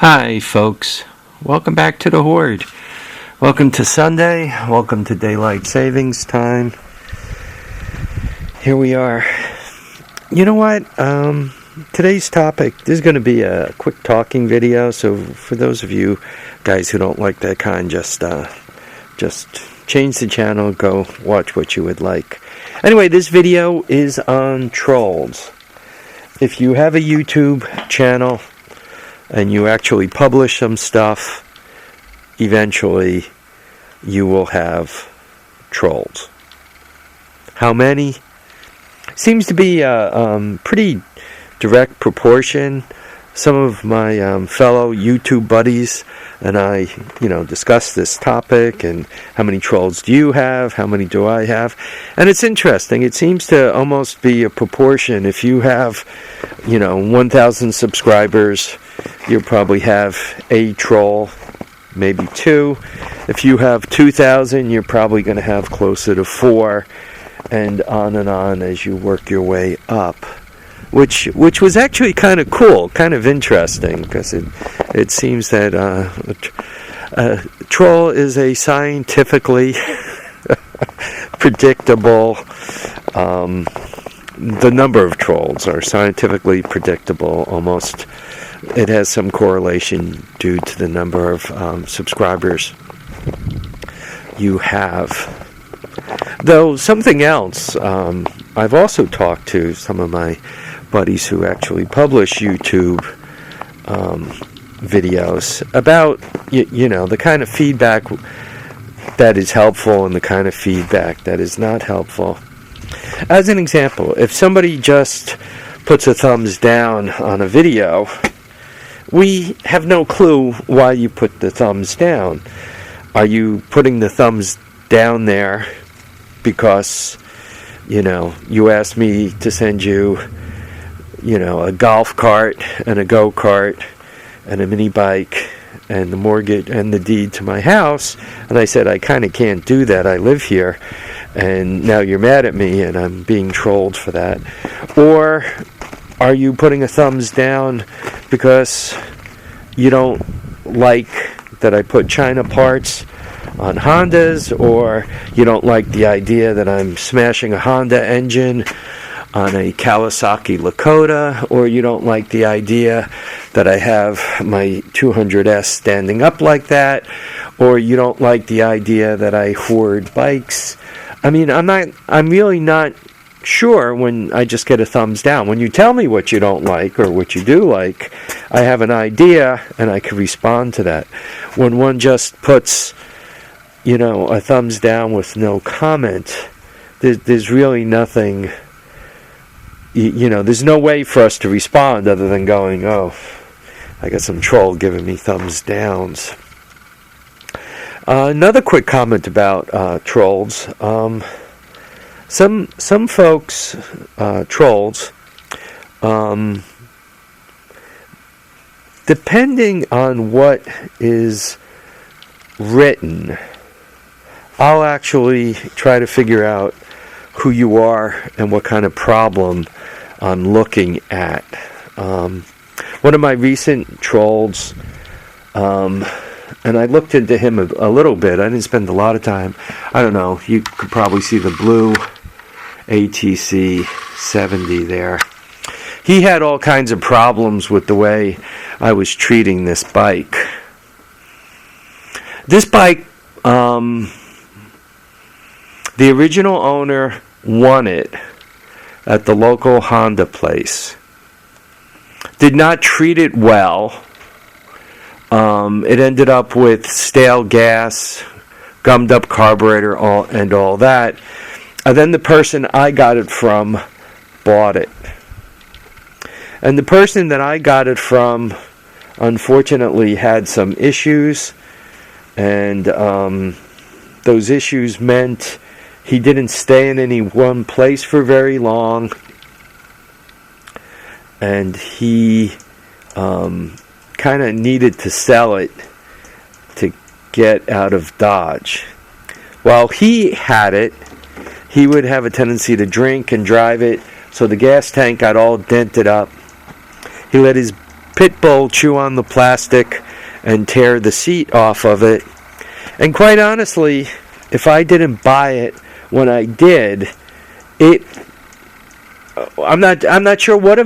Hi folks, welcome back to the Horde. Welcome to Sunday, welcome to Daylight Savings Time. Here we are. You know what, today's topic, this is going to be a quick talking video, so for those of you guys who don't like that kind, just change the channel, go watch what you would like. Anyway, this video is on trolls. If you have a YouTube channel and you actually publish some stuff, eventually you will have trolls. How many? Seems to be a pretty direct proportion. Some of my fellow YouTube buddies and I, discuss this topic and how many trolls do you have, how many do I have, and it's interesting. It seems to almost be a proportion. If you have, 1,000 subscribers, you'll probably have a troll, maybe two. If you have 2,000, you're probably going to have closer to 4, and on as you work your way up. Which was actually kind of cool, kind of interesting, because it seems that a troll is a scientifically predictable. The number of trolls are scientifically predictable. Almost, it has some correlation due to the number of subscribers you have. Though something else, I've also talked to some of my buddies who actually publish YouTube videos about the kind of feedback that is helpful and the kind of feedback that is not helpful. As an example, if somebody just puts a thumbs down on a video, we have no clue why you put the thumbs down. Are you putting the thumbs down there because you asked me to send you a golf cart and a go-kart and a mini bike and the mortgage and the deed to my house, and I said I kind of can't do that, I live here, and now you're mad at me and I'm being trolled for that? Or are you putting a thumbs down because you don't like that I put China parts on Hondas, or you don't like the idea that I'm smashing a Honda engine on a Kawasaki Lakota, or you don't like the idea that I have my 200S standing up like that, or you don't like the idea that I hoard bikes. I mean, I'm really not sure when I just get a thumbs down. When you tell me what you don't like or what you do like, I have an idea and I can respond to that. When one just puts a thumbs down with no comment, there's really nothing, there's no way for us to respond other than going, oh, I got some troll giving me thumbs downs. Another quick comment about trolls. Some folks, trolls, depending on what is written, I'll actually try to figure out who you are and what kind of problem I'm looking at. One of my recent trolls, and I looked into him a little bit. I didn't spend a lot of time. I don't know. You could probably see the blue ATC 70 there. He had all kinds of problems with the way I was treating this bike. This bike, the original owner won it at the local Honda place. Did not treat it well. It ended up with stale gas, gummed up carburetor, and all that. And then the person I got it from bought it. And the person that I got it from, unfortunately, had some issues. And those issues meant he didn't stay in any one place for very long. And he kind of needed to sell it to get out of Dodge. While he had it, he would have a tendency to drink and drive it, so the gas tank got all dented up. He let his pit bull chew on the plastic and tear the seat off of it. And quite honestly, if I didn't buy it when I did, I'm not sure what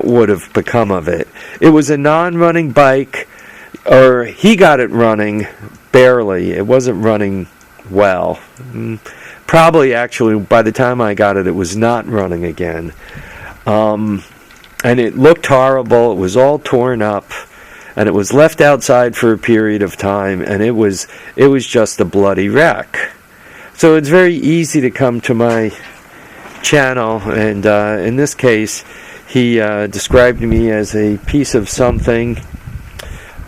would have become of it. It was a non-running bike, or he got it running barely. It wasn't running well. Probably, actually, by the time I got it, it was not running again. And it looked horrible. It was all torn up, and it was left outside for a period of time, and it was just a bloody wreck. So it's very easy to come to my channel, and in this case, he described me as a piece of something,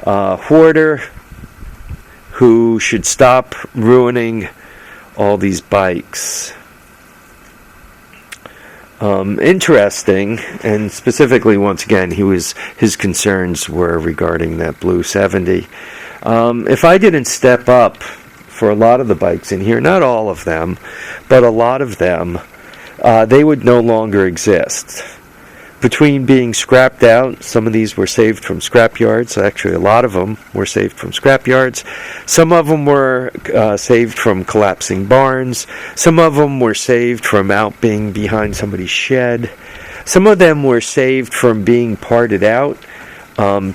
hoarder who should stop ruining all these bikes. Interesting, and specifically, once again, his concerns were regarding that Blue 70. If I didn't step up for a lot of the bikes in here, not all of them, but a lot of them, they would no longer exist. Between being scrapped out, some of these were saved from scrap yards. Actually, a lot of them were saved from scrap yards. Some of them were saved from collapsing barns. Some of them were saved from out being behind somebody's shed. Some of them were saved from being parted out.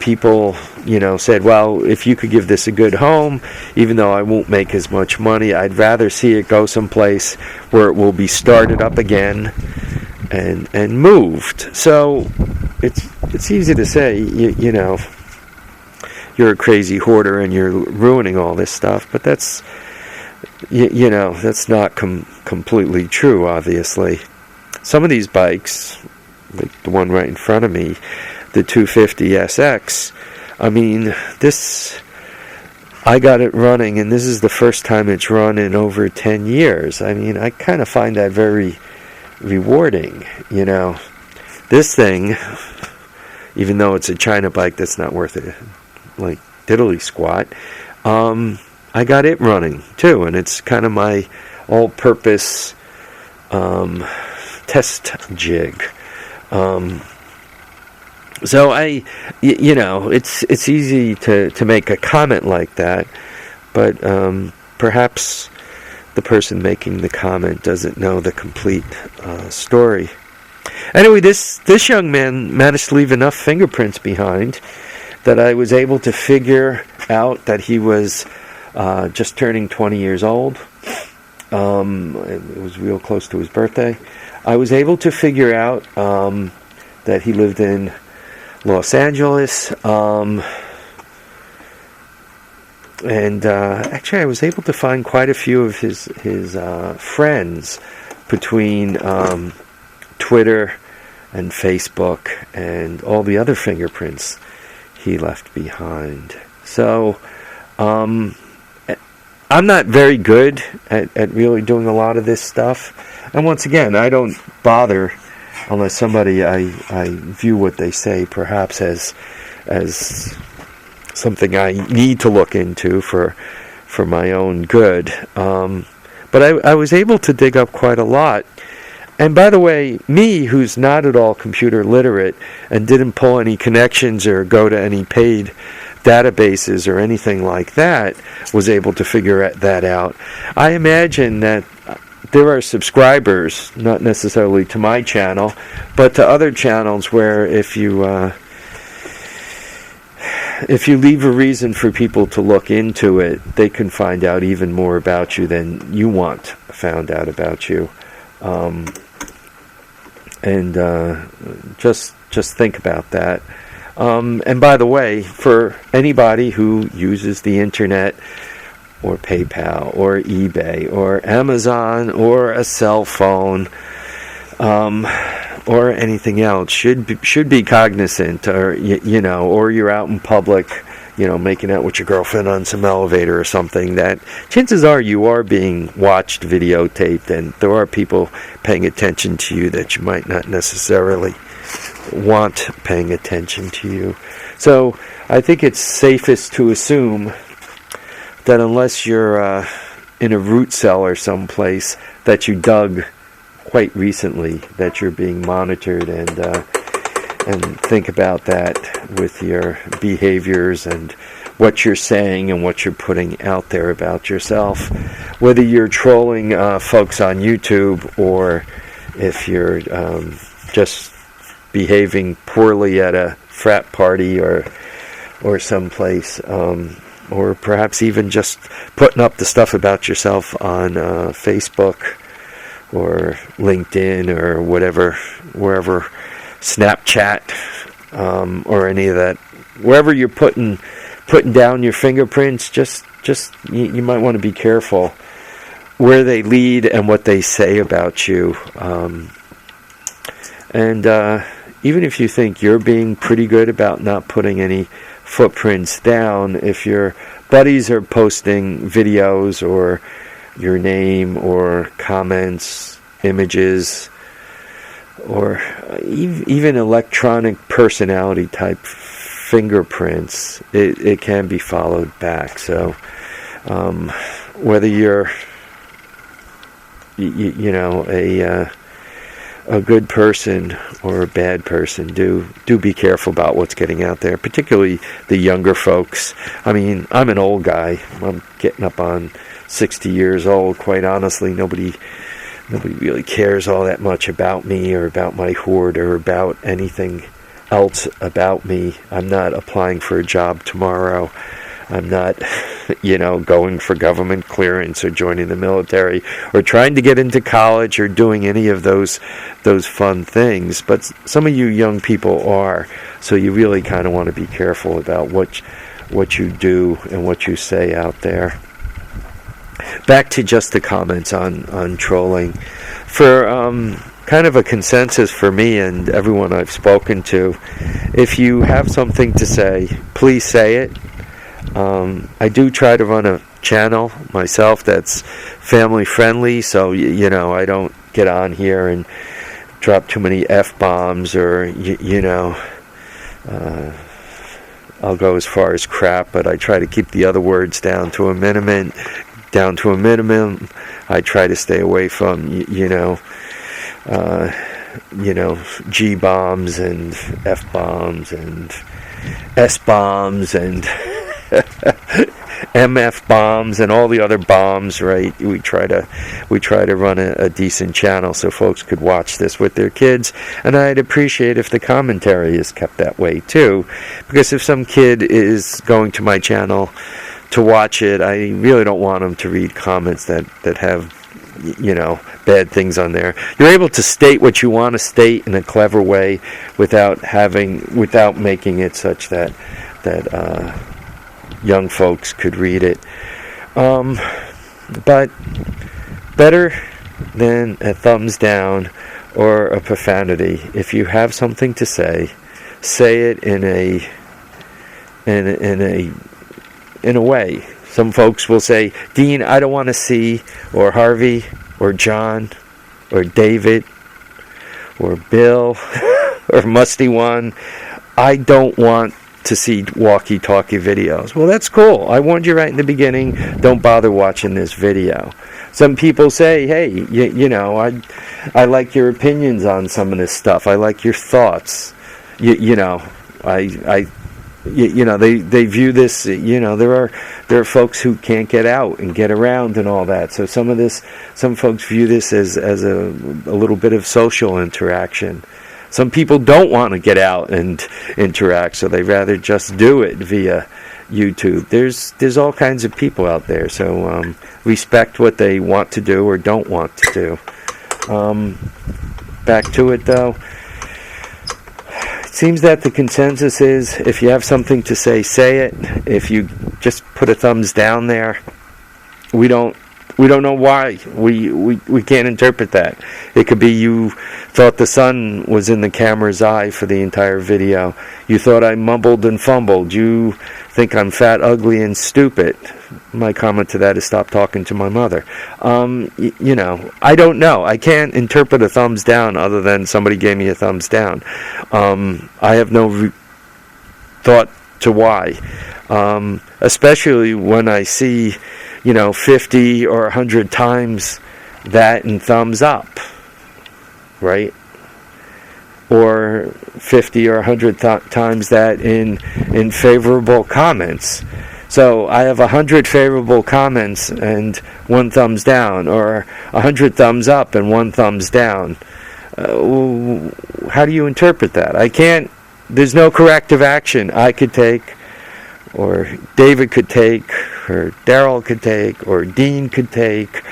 People, said, well, if you could give this a good home, even though I won't make as much money, I'd rather see it go someplace where it will be started up again and moved. So it's easy to say, you're a crazy hoarder and you're ruining all this stuff, but that's that's not completely true, obviously. Some of these bikes, like the one right in front of me, the 250 SX, I got it running, and this is the first time it's run in over 10 years. I kind of find that very rewarding, This thing, even though it's a China bike that's not worth it, like diddly squat, I got it running too, and it's kind of my all-purpose test jig. So it's easy to make a comment like that, but perhaps the person making the comment doesn't know the complete story. Anyway, this young man managed to leave enough fingerprints behind that I was able to figure out that he was just turning 20 years old. It was real close to his birthday. I was able to figure out that he lived in Los Angeles, and actually I was able to find quite a few of his friends between Twitter and Facebook and all the other fingerprints he left behind. So I'm not very good at really doing a lot of this stuff, and once again, I don't bother unless somebody I view what they say perhaps as something I need to look into for my own good. But I was able to dig up quite a lot. And by the way, me, who's not at all computer literate and didn't pull any connections or go to any paid databases or anything like that, was able to figure that out. I imagine that there are subscribers, not necessarily to my channel, but to other channels where if you leave a reason for people to look into it, they can find out even more about you than you want found out about you. Just think about that. And by the way, for anybody who uses the internet or PayPal or eBay or Amazon or a cell phone or anything else, should be cognizant, or or you're out in public, making out with your girlfriend on some elevator or something, that chances are you are being watched, videotaped, and there are people paying attention to you that you might not necessarily want paying attention to you. So I think it's safest to assume that unless you're in a root cellar someplace that you dug quite recently, that you're being monitored, and and think about that with your behaviors and what you're saying and what you're putting out there about yourself. Whether you're trolling folks on YouTube, or if you're just behaving poorly at a frat party or someplace, or perhaps even just putting up the stuff about yourself on Facebook or LinkedIn or whatever, wherever, Snapchat, or any of that, wherever you're putting down your fingerprints, just you might want to be careful where they lead and what they say about you. And even if you think you're being pretty good about not putting any footprints down, if your buddies are posting videos or your name or comments, images, or even electronic personality type fingerprints, it can be followed back. So whether you're a good person or a bad person, do be careful about what's getting out there, particularly the younger folks. I mean, I'm an old guy. I'm getting up on 60 years old. Quite honestly, nobody really cares all that much about me or about my hoard or about anything else about me. I'm not applying for a job tomorrow. I'm not, going for government clearance or joining the military or trying to get into college or doing any of those fun things. But some of you young people are, so you really kind of want to be careful about what you do and what you say out there. Back to just the comments on trolling. For kind of a consensus for me and everyone I've spoken to, if you have something to say, please say it. I do try to run a channel myself that's family friendly, so I don't get on here and drop too many F-bombs or I'll go as far as crap, but I try to keep the other words down to a minimum. I try to stay away from G-bombs and F-bombs and S-bombs and MF bombs and all the other bombs, right? We try to run a decent channel so folks could watch this with their kids, and I'd appreciate if the commentary is kept that way too, because if some kid is going to my channel to watch it, I really don't want them to read comments that have bad things on there. You're able to state what you want to state in a clever way without making it such that young folks could read it. But better than a thumbs down or a profanity. If you have something to say it in a way. Some folks will say, Dean, I don't want to see, or Harvey, or John, or David, or Bill, or Musty One, I don't want to see walkie-talkie videos. Well, that's cool. I warned you right in the beginning, don't bother watching this video. Some people say, hey, I like your opinions on some of this stuff. I like your thoughts. They view this, there are folks who can't get out and get around and all that. So some folks view this as a little bit of social interaction. Some people don't want to get out and interact, so they rather just do it via YouTube. There's all kinds of people out there, so respect what they want to do or don't want to do. Back to it though. It seems that the consensus is, if you have something to say it. If you just put a thumbs down there, we don't know why. We can't interpret that. It could be you thought the sun was in the camera's eye for the entire video. You thought I mumbled and fumbled. You think I'm fat, ugly, and stupid. My comment to that is stop talking to my mother. I don't know. I can't interpret a thumbs down other than somebody gave me a thumbs down. I have no thought to why. Especially when I see 50 or 100 times that in thumbs up, right? or 50 or 100 times that in favorable comments. So I have 100 favorable comments and 1 thumbs down, or 100 thumbs up and 1 thumbs down. How do you interpret that? I can't. There's no corrective action I could take, or David could take, or Daryl could take, or Dean could take,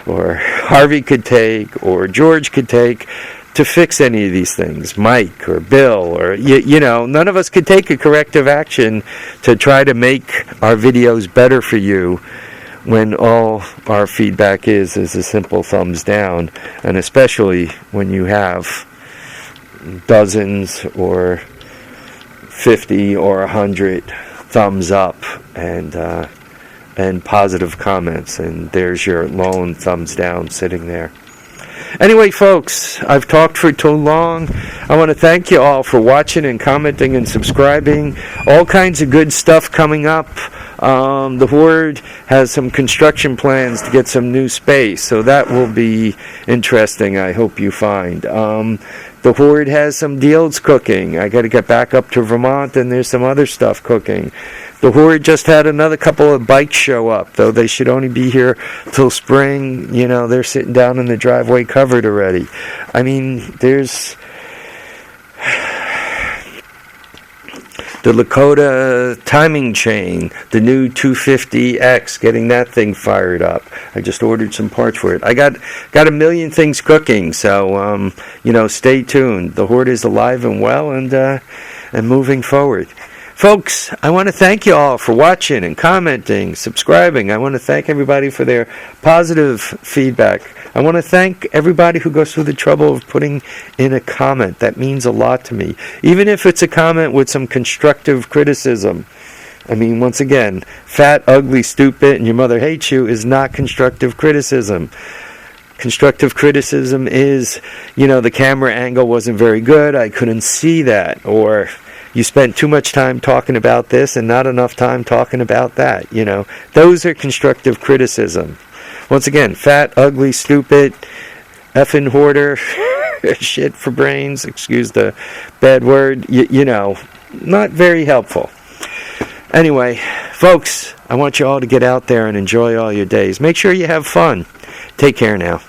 or Harvey could take, or George could take to fix any of these things. Mike or Bill, or you know, none of us could take a corrective action to try to make our videos better for you when all our feedback is a simple thumbs down, and especially when you have dozens or 50 or 100 thumbs up and positive comments, and there's your lone thumbs down sitting there. Anyway, folks, I've talked for too long. I want to thank you all for watching and commenting and subscribing. All kinds of good stuff coming up. The Hoard has some construction plans to get some new space, so that will be interesting, I hope you find. The Hoard has some deals cooking. I got to get back up to Vermont, and there's some other stuff cooking. The Hoard just had another couple of bikes show up, though they should only be here till spring. You know, they're sitting down in the driveway covered already. I mean, there's the Lakota timing chain, the new 250X, getting that thing fired up. I just ordered some parts for it. I got a million things cooking, so you know, stay tuned. The Hoard is alive and well, and moving forward. Folks, I want to thank you all for watching and commenting, subscribing. I want to thank everybody for their positive feedback. I want to thank everybody who goes through the trouble of putting in a comment. That means a lot to me. Even if it's a comment with some constructive criticism. I mean, once again, fat, ugly, stupid, and your mother hates you is not constructive criticism. Constructive criticism is, you know, the camera angle wasn't very good, I couldn't see that, or you spent too much time talking about this and not enough time talking about that. You know, those are constructive criticism. Once again, fat, ugly, stupid, effing hoarder, shit for brains, excuse the bad word, you know, not very helpful. Anyway, folks, I want you all to get out there and enjoy all your days. Make sure you have fun. Take care now.